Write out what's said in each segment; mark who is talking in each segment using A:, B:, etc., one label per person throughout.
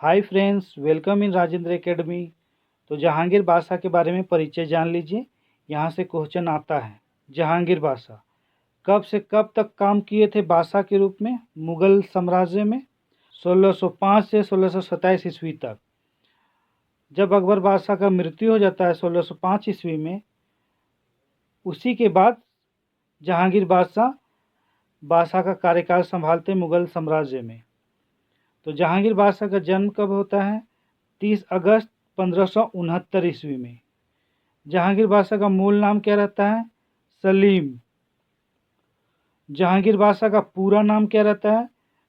A: Hi friends, welcome in Rajendra academy. तो जहांगीर बादशाह के बारे में परिचय जान लीजिए। यहाँ से क्वेश्चन आता है, जहांगीर बादशाह कब से कब तक काम किए थे बादशाह के रूप में मुगल साम्राज्य में? 1605 से 1627 ईस्वी तक। जब अकबर बादशाह का मृत्यु हो जाता है 1605 ईस्वी में, उसी के बाद जहांगीर बादशाह का कार्यकाल संभालते मुगल साम्राज्य में। तो जहांगीर बादशाह का जन्म कब होता है? 30 अगस्त 1569 ईस्वी में। जहांगीर बादशाह का मूल नाम क्या रहता है? सलीम। जहांगीर बादशाह का पूरा नाम क्या रहता है?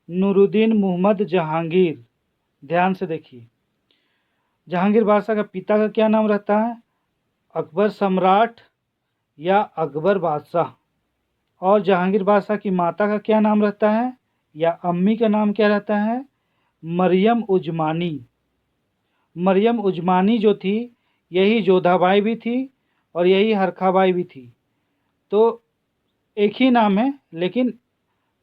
A: नूरुद्दीन मोहम्मद जहांगीर। ध्यान से देखिए, जहांगीर बादशाह का पिता का क्या नाम रहता है? अकबर सम्राट या अकबर बादशाह। और जहांगीर बादशाह की माता का क्या नाम रहता है, या अम्मी का नाम क्या रहता है? मरियम उजमानी। मरियम उजमानी जो थी, यही जोधाबाई भी थी और यही हरखाबाई भी थी। तो एक ही नाम है, लेकिन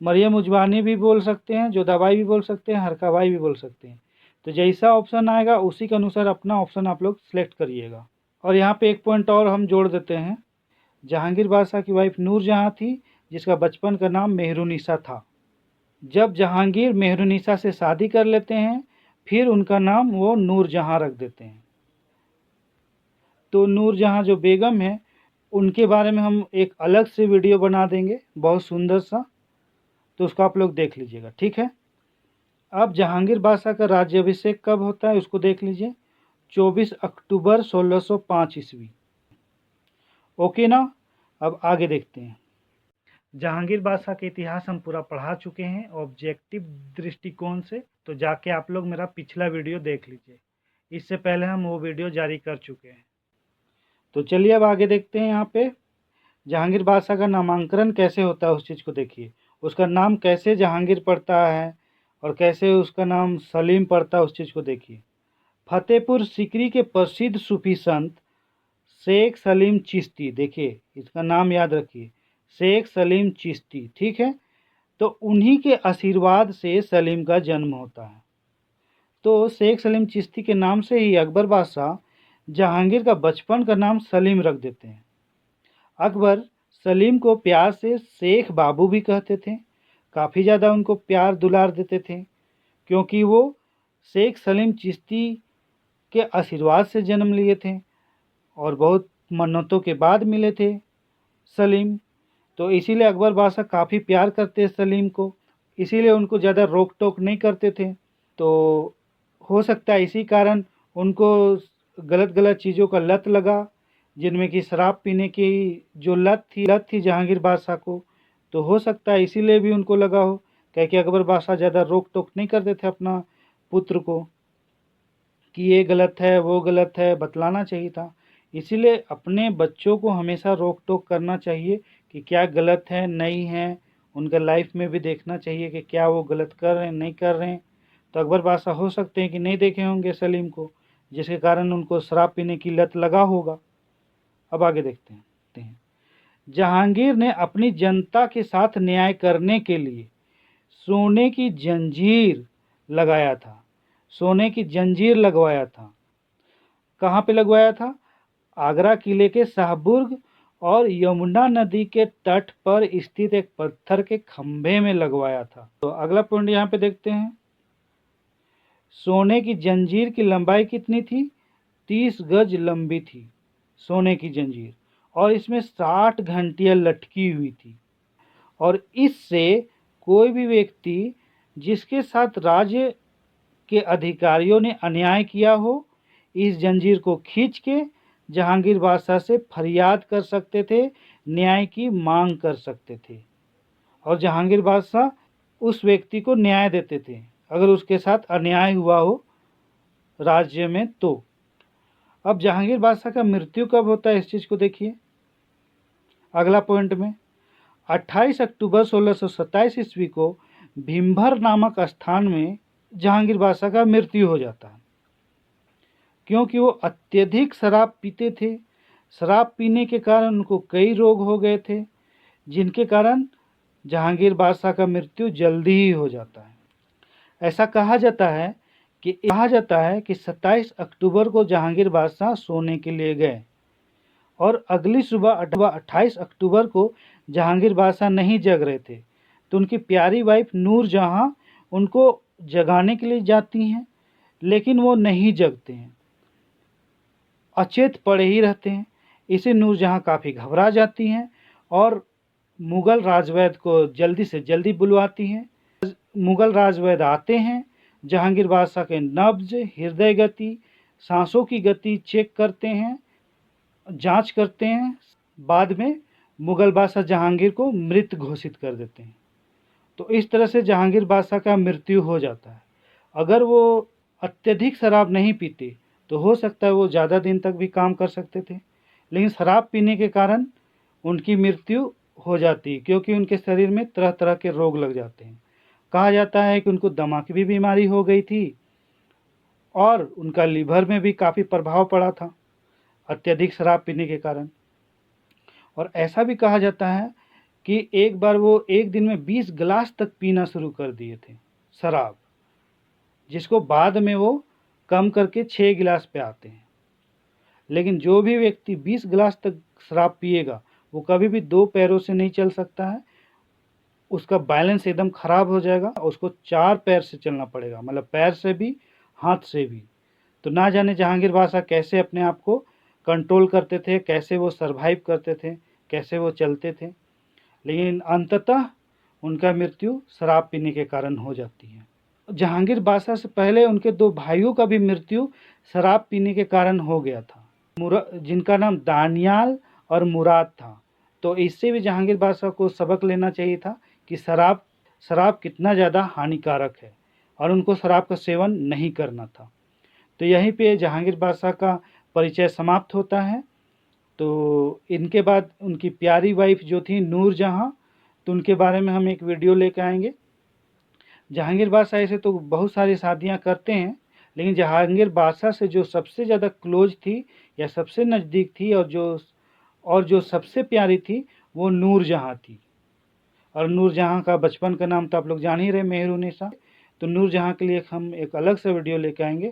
A: मरियम उजमानी भी बोल सकते हैं, जोधाबाई भी बोल सकते हैं, हरखाबाई भी बोल सकते हैं। तो जैसा ऑप्शन आएगा उसी के अनुसार अपना ऑप्शन आप लोग सेलेक्ट करिएगा। और यहाँ पे एक पॉइंट और हम जोड़ देते हैं, जहांगीर बादशाह की वाइफ नूरजहां थी, जिसका बचपन का नाम मेहरुनिसा था। जब जहांगीर मेहरुनिसा से शादी कर लेते हैं, फिर उनका नाम वो नूरजहां रख देते हैं। तो नूरजहां जो बेगम है, उनके बारे में हम एक अलग से वीडियो बना देंगे, बहुत सुंदर सा। तो उसको आप लोग देख लीजिएगा, ठीक है। अब जहांगीर बादशाह का राज्याभिषेक कब होता है उसको देख लीजिए। 24 अक्टूबर 1605 ईस्वी। ओके ना। अब आगे देखते हैं। जहांगीर बादशाह के इतिहास हम पूरा पढ़ा चुके हैं ऑब्जेक्टिव दृष्टिकोण से। तो जाके आप लोग मेरा पिछला वीडियो देख लीजिए, इससे पहले हम वो वीडियो जारी कर चुके हैं। तो चलिए अब आगे देखते हैं। यहाँ पे जहांगीर बादशाह का नामांकन कैसे होता है उस चीज़ को देखिए। उसका नाम कैसे जहांगीर पड़ता है और कैसे उसका नाम सलीम पड़ता है उस चीज़ को देखिए। फतेहपुर सीकरी के प्रसिद्ध सूफी संत शेख सलीम चिश्ती, देखिए इसका नाम याद रखिए, शेख सलीम चिश्ती, ठीक है। तो उन्हीं के आशीर्वाद से सलीम का जन्म होता है। तो शेख सलीम चिश्ती के नाम से ही अकबर बादशाह जहांगीर का बचपन का नाम सलीम रख देते हैं। अकबर सलीम को प्यार से शेख बाबू भी कहते थे, काफ़ी ज़्यादा उनको प्यार दुलार देते थे, क्योंकि वो शेख सलीम चिश्ती के आशीर्वाद से जन्म लिए थे और बहुत मन्नतों के बाद मिले थे सलीम। तो इसीलिए अकबर बादशाह काफ़ी प्यार करते सलीम को, इसीलिए उनको ज़्यादा रोक टोक नहीं करते थे। तो हो सकता है इसी कारण उनको गलत गलत चीज़ों का लत लगा, जिनमें कि शराब पीने की जो लत थी जहांगीर बादशाह को। तो हो सकता है इसीलिए भी उनको लगा हो, क्योंकि अकबर बादशाह ज़्यादा रोक टोक नहीं करते थे अपना पुत्र को कि ये गलत है वो गलत है, बतलाना चाहिए था। इसीलिए अपने बच्चों को हमेशा रोक टोक करना चाहिए कि क्या गलत है नहीं है, उनका लाइफ में भी देखना चाहिए कि क्या वो गलत कर रहे हैं नहीं कर रहे हैं। तो अकबर बादशाह हो सकते हैं कि नहीं देखे होंगे सलीम को, जिसके कारण उनको शराब पीने की लत लगा होगा। अब आगे देखते हैं। जहांगीर ने अपनी जनता के साथ न्याय करने के लिए सोने की जंजीर लगाया था, सोने की जंजीर लगवाया था। कहाँ पे लगवाया था? आगरा किले के शाहबुर्ग और यमुना नदी के तट पर स्थित एक पत्थर के खंभे में लगवाया था। तो अगला पॉइंट यहाँ पे देखते हैं। सोने की जंजीर की लंबाई कितनी थी? 30 गज लंबी थी सोने की जंजीर, और इसमें 60 घंटियां लटकी हुई थी। और इससे कोई भी व्यक्ति जिसके साथ राज्य के अधिकारियों ने अन्याय किया हो, इस जंजीर को खींच के जहांगीर बादशाह से फरियाद कर सकते थे, न्याय की मांग कर सकते थे, और जहांगीर बादशाह उस व्यक्ति को न्याय देते थे अगर उसके साथ अन्याय हुआ हो राज्य में। तो अब जहांगीर बादशाह का मृत्यु कब होता है इस चीज़ को देखिए अगला पॉइंट में। 28 अक्टूबर 1627 ईस्वी को भीमभर नामक स्थान में जहांगीर बादशाह का मृत्यु हो जाता है, क्योंकि वो अत्यधिक शराब पीते थे। शराब पीने के कारण उनको कई रोग हो गए थे, जिनके कारण जहांगीर बादशाह का मृत्यु जल्दी ही हो जाता है। ऐसा कहा जाता है कि कहा जाता है कि 27 अक्टूबर को जहांगीर बादशाह सोने के लिए गए और अगली सुबह 28 अक्टूबर को जहांगीर बादशाह नहीं जग रहे थे, तो उनकी प्यारी वाइफ नूरजहां उनको जगाने के लिए जाती हैं, लेकिन वो नहीं जगते हैं, अचेत पड़े ही रहते हैं। इसे नूरजहां काफ़ी घबरा जाती हैं और मुग़ल राजवैद्य को जल्दी से जल्दी बुलवाती हैं। मुग़ल राजवैद्य आते हैं, जहांगीर बादशाह के नब्ज़, हृदय गति, सांसों की गति चेक करते हैं, जांच करते हैं। बाद में मुग़ल बादशाह जहांगीर को मृत घोषित कर देते हैं। तो इस तरह से जहांगीर बादशाह का मृत्यु हो जाता है। अगर वो अत्यधिक शराब नहीं पीते तो हो सकता है वो ज़्यादा दिन तक भी काम कर सकते थे, लेकिन शराब पीने के कारण उनकी मृत्यु हो जाती है, क्योंकि उनके शरीर में तरह तरह के रोग लग जाते हैं। कहा जाता है कि उनको दमा की भी बीमारी हो गई थी और उनका लीवर में भी काफ़ी प्रभाव पड़ा था अत्यधिक शराब पीने के कारण। और ऐसा भी कहा जाता है कि एक बार वो एक दिन में 20 गिलास तक पीना शुरू कर दिए थे शराब, जिसको बाद में वो कम करके 6 गिलास पे आते हैं। लेकिन जो भी व्यक्ति 20 गिलास तक शराब पिएगा वो कभी भी 2 पैरों से नहीं चल सकता है, उसका बैलेंस एकदम ख़राब हो जाएगा, उसको 4 पैर से चलना पड़ेगा, मतलब पैर से भी हाथ से भी। तो ना जाने जहांगीर बादशाह कैसे अपने आप को कंट्रोल करते थे, कैसे वो सर्वाइव करते थे, कैसे वो चलते थे, लेकिन अंततः उनका मृत्यु शराब पीने के कारण हो जाती है। जहांगीर बादशाह से पहले उनके 2 भाइयों का भी मृत्यु शराब पीने के कारण हो गया था, जिनका नाम दानियाल और मुराद था। तो इससे भी जहांगीर बादशाह को सबक लेना चाहिए था कि शराब कितना ज़्यादा हानिकारक है और उनको शराब का सेवन नहीं करना था। तो यहीं पे जहांगीर बादशाह का परिचय समाप्त होता है। तो इनके बाद उनकी प्यारी वाइफ जो थी नूरजहां, तो उनके बारे में हम एक वीडियो लेकर आएंगे। जहांगीर बादशाह ऐसे तो बहुत सारी शादियां करते हैं, लेकिन जहांगीर बादशाह से जो सबसे ज़्यादा क्लोज थी या सबसे नज़दीक थी और जो सबसे प्यारी थी वो नूरजहां थी। और नूरजहां का बचपन का नाम तो आप लोग जान ही रहे, मेहरुन्निसा। तो नूरजहां के लिए हम एक अलग से वीडियो लेकर आएंगे।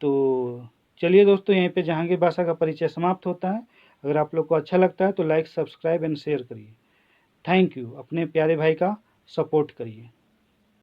A: तो चलिए दोस्तों, यहीं पे जहांगीर बादशाह का परिचय समाप्त होता है। अगर आप लोग को अच्छा लगता है तो लाइक, सब्सक्राइब एंड शेयर करिए। Thank you. अपने प्यारे भाई का सपोर्ट करिए।